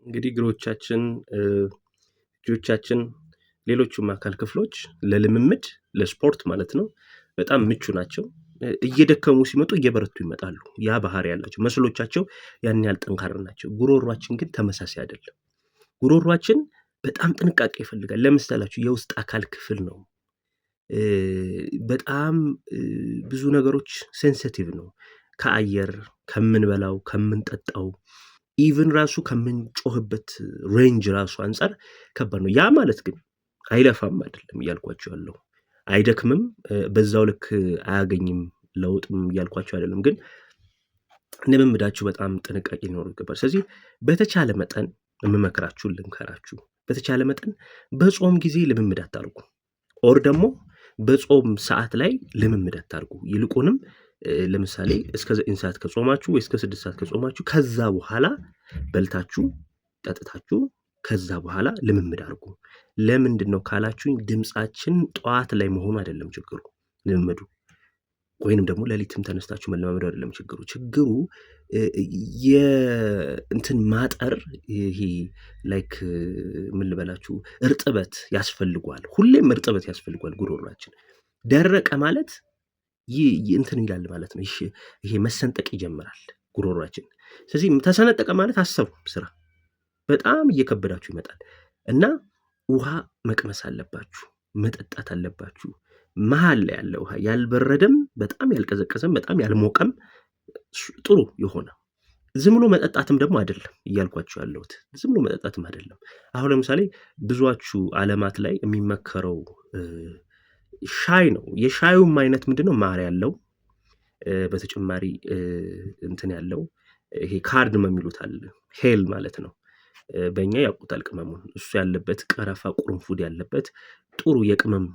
እንግዲህ እግሮቻችን እጆቻችን ሌሎቹም አካል ክፍሎች ለልምምድ ለስፖርት ማለት ነው በጣም ምቹ ናቸው። እየደከሙ ሲመጡ እየበረቱ ይመጣሉ። ያ ባህሪ ያላቸው መስሎቻቸው ያን ያህል ጠንካራ ናቸው። ጉሮሯችን ግን ተመሳሳይ አይደለም። ጉሮሯችን በጣም ጥንቃቄ ይፈልጋል። ለምሳሌ የውስጥ አካል ክፍል ነው። በጣም ብዙ ነገሮች ሴንሲቲቭ ነው። ከአየር ከምንበላው ከምንጠጣው ኢቭን ራሱ ከምንጮህበት ሬንጅ ራሱ አንፃር ከባድ ነው። ያ ማለት ግን አይለፋም አይደለም እያልኳቸው ያለው አይደክምም በዛው ልክ አያገኝም ለውጥም እያልኳቸው አይደለም። ግን ልምምዳችሁ በጣም ጥንቃቄ ሊኖረው ይገባል። ስለዚህ በተቻለ መጠን የምመክራችሁን ልምከራችሁ፣ በተቻለ መጠን በጾም ጊዜ ልምምድ አታርጉ። ኦር ደግሞ በጾም ሰዓት ላይ ልምምድ አታርጉ። ይልቁንም ለምሳሌ እስከ 9 ሰዓት ከጾማችሁ ወይ እስከ 6 ሰዓት ከጾማችሁ ከዛ በኋላ በልታችሁ ጠጥታችሁ ከዛ በኋላ ልምምድ አድርጉ። ለምንድነው ካላችሁኝ ድምጻችን ጠዋት ላይ መሆኑ አይደለም ችግሩ። ልምምዱ ወይንም ደግሞ ሌሊትም ተነስታችሁ መለማመድ አይደለም ችግሩ። ችግሩ የእንትን ማጠር ይሄ ላይክ ምን ልበላችሁ እርጥበት ያስፈልጓል። ሁሌም እርጥበት ያስፈልጓል። ጉሮሯችን ደረቀ ማለት እንትን ይላል ማለት ነው። ይሄ መሰንጠቅ ይጀምራል ጉሮሯችን። ስለዚህ ተሰነጠቀ ማለት አሰቡ ስራ በጣም እየከበዳችሁ ይመጣል እና ውሃ መቅመስ አለባችሁ፣ መጠጣት አለባችሁ። መሃል ላይ ያለ ውሃ ያልበረደም በጣም ያልቀዘቀዘም በጣም ያልሞቀም ጥሩ የሆነ ዝም ብሎ መጠጣትም ደግሞ አይደለም እያልኳችሁ ያለሁት ዝም ብሎ መጠጣትም አይደለም። አሁን ለምሳሌ ብዙዎቹ ዓለማት ላይ የሚመከረው ሻይ ነው። የሻዩም አይነት ምንድነው ማር ያለው በተጨማሪ እንትን ያለው ይሄ ካርድመም የሚሉት አለ ሄል ማለት ነው። በእኛ ያውቁታል ቅመሙን። እሱ ያለበት ቀረፋ ቁርንፉድ ያለበት ጥሩ የቅመም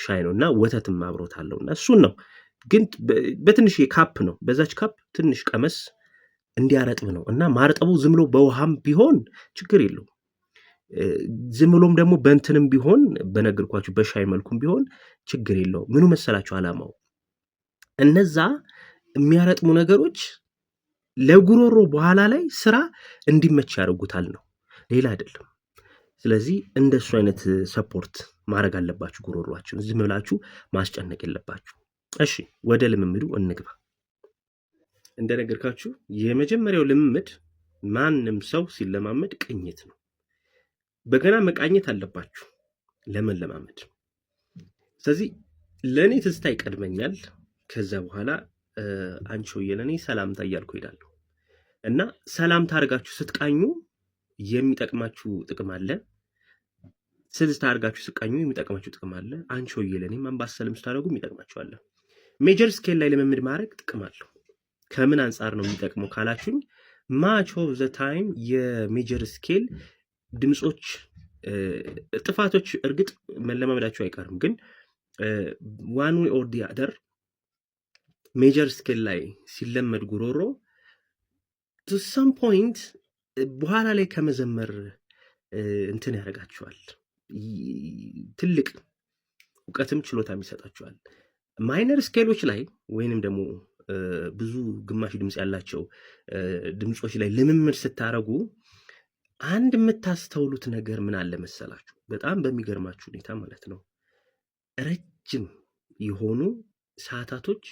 ሻይ ነው እና ወተትም አብሮት አለው እና እሱን ነው። ግን በትንሽ ካፕ ነው። በዛች ካፕ ትንሽ ቀመስ እንዲያረጥብ ነው እና ማርጠቡ ዝም ብሎ በውሃም ቢሆን ችግር የለውም። ዝም ብሎም ደግሞ በእንትንም ቢሆን በነገርኳችሁ በሻይ መልኩም ቢሆን ችግር የለውም። ምኑ መሰላችሁ ዓላማው እነዛ የሚያረጥሙ ነገሮች ለጉሮሮ በኋላ ላይ ስራ እንዲመች ያደርጉታል ነው፣ ሌላ አይደለም። ስለዚህ እንደሱ አይነት ሰፖርት ማድረግ አለባችሁ። ጉሮሯችሁን ዝም ብላችሁ ማስጨነቅ የለባችሁ። እሺ ወደ ልምምዱ እንግባ። እንደነገርኳችሁ የመጀመሪያው ልምምድ ማንም ሰው ሲለማመድ ቅኝት ነው። በገና መቃኘት አለባችሁ ለመለማመድ። ስለዚህ ለእኔ ትዝታ ይቀድመኛል። ከዛ በኋላ አንቺ ሆዬ ለእኔ ሰላምታ እያልኩ ሄዳለሁ እና ሰላምታ አድርጋችሁ ስትቃኙ የሚጠቅማችሁ ጥቅም አለ። ትዝታ አድርጋችሁ ስትቃኙ የሚጠቅማችሁ ጥቅም አለ። አንቺ ሆዬ ለእኔም አምባሰልም ስታደርጉ የሚጠቅማችሁ አለ። ሜጀር ስኬል ላይ ልምምድ ማድረግ ጥቅም አለው። ከምን አንጻር ነው የሚጠቅመው ካላችሁኝ ማች ኦፍ ዘ ታይም የሜጀር ስኬል ድምጾች ጥፋቶች እርግጥ መለማመዳቸው አይቀርም። ግን ዋን ዌይ ኦር ዲ አደር ሜጀር ስኬል ላይ ሲለመድ ጉሮሮ ቱ ሰም ፖይንት በኋላ ላይ ከመዘመር እንትን ያደርጋቸዋል። ትልቅ እውቀትም ችሎታም ይሰጣቸዋል። ማይነር ስኬሎች ላይ ወይንም ደግሞ ብዙ ግማሽ ድምጽ ያላቸው ድምጾች ላይ ልምምድ ስታረጉ አንድ የምታስተውሉት ነገር ምን አለ መሰላችሁ? በጣም በሚገርማችሁ ሁኔታ ማለት ነው ረጅም የሆኑ ሰዓታቶች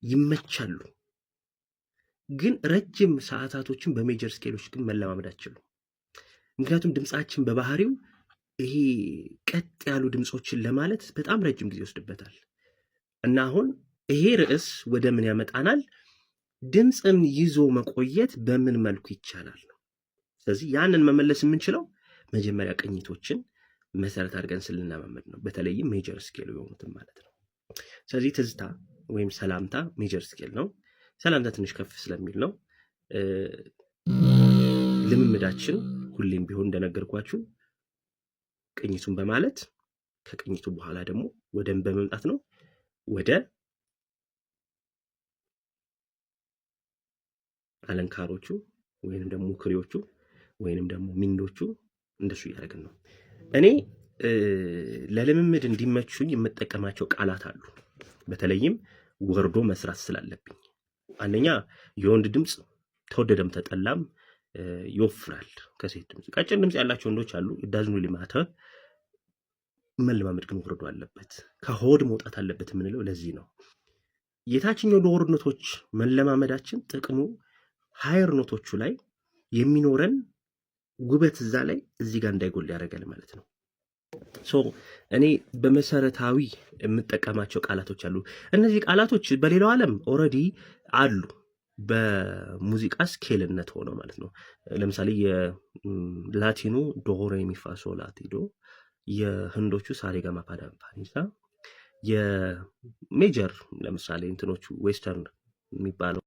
ይመቻሉ። ግን ረጅም ሰዓታቶችን በሜጀር ስኬሎች ግን መለማመድ አትችሉም። ምክንያቱም ድምጻችን በባህሪው ይሄ ቀጥ ያሉ ድምጾችን ለማለት በጣም ረጅም ጊዜ ይወስድበታል። እና አሁን ይሄ ርዕስ ወደ ምን ያመጣናል? ድምፅን ይዞ መቆየት በምን መልኩ ይቻላል ነው። ስለዚህ ያንን መመለስ የምንችለው መጀመሪያ ቅኝቶችን መሰረት አድርገን ስልናመመድ ነው። በተለይም ሜጀር ስኬል የሆኑትን ማለት ነው። ስለዚህ ትዝታ ወይም ሰላምታ ሜጀር ስኬል ነው። ሰላምታ ትንሽ ከፍ ስለሚል ነው። ልምምዳችን ሁሌም ቢሆን እንደነገርኳችሁ ቅኝቱን በማለት ከቅኝቱ በኋላ ደግሞ ወደ በመምጣት ነው ወደ አለንካሮቹ ወይንም ደግሞ ክሪዎቹ ወይንም ደግሞ ሚንዶቹ እንደሱ እያደረግን ነው። እኔ ለልምምድ እንዲመቹኝ የምጠቀማቸው ቃላት አሉ። በተለይም ወርዶ መስራት ስላለብኝ አንደኛ የወንድ ድምጽ ተወደደም ተጠላም ይወፍራል ከሴት ድምፅ። ቀጭን ድምፅ ያላቸው ወንዶች አሉ። ዳዝኑ ሊማተ መለማመድ ግን ወርዶ አለበት፣ ከሆድ መውጣት አለበት የምንለው ለዚህ ነው። የታችኛው ሎወር ኖቶች መለማመዳችን ጥቅሙ ሃየር ኖቶቹ ላይ የሚኖረን ውበት እዛ ላይ እዚህ ጋር እንዳይጎል ያደርጋል ማለት ነው። እኔ በመሰረታዊ የምጠቀማቸው ቃላቶች አሉ። እነዚህ ቃላቶች በሌላው ዓለም ኦልሬዲ አሉ በሙዚቃ ስኬልነት ሆነው ማለት ነው። ለምሳሌ የላቲኑ ዶ ሬ ሚ ፋ ሶ ላ ቲ ዶ፣ የህንዶቹ ሳሬጋማ ፓ ዳ ፓ ኒ ሳ፣ የሜጀር ለምሳሌ እንትኖቹ ዌስተርን የሚባለው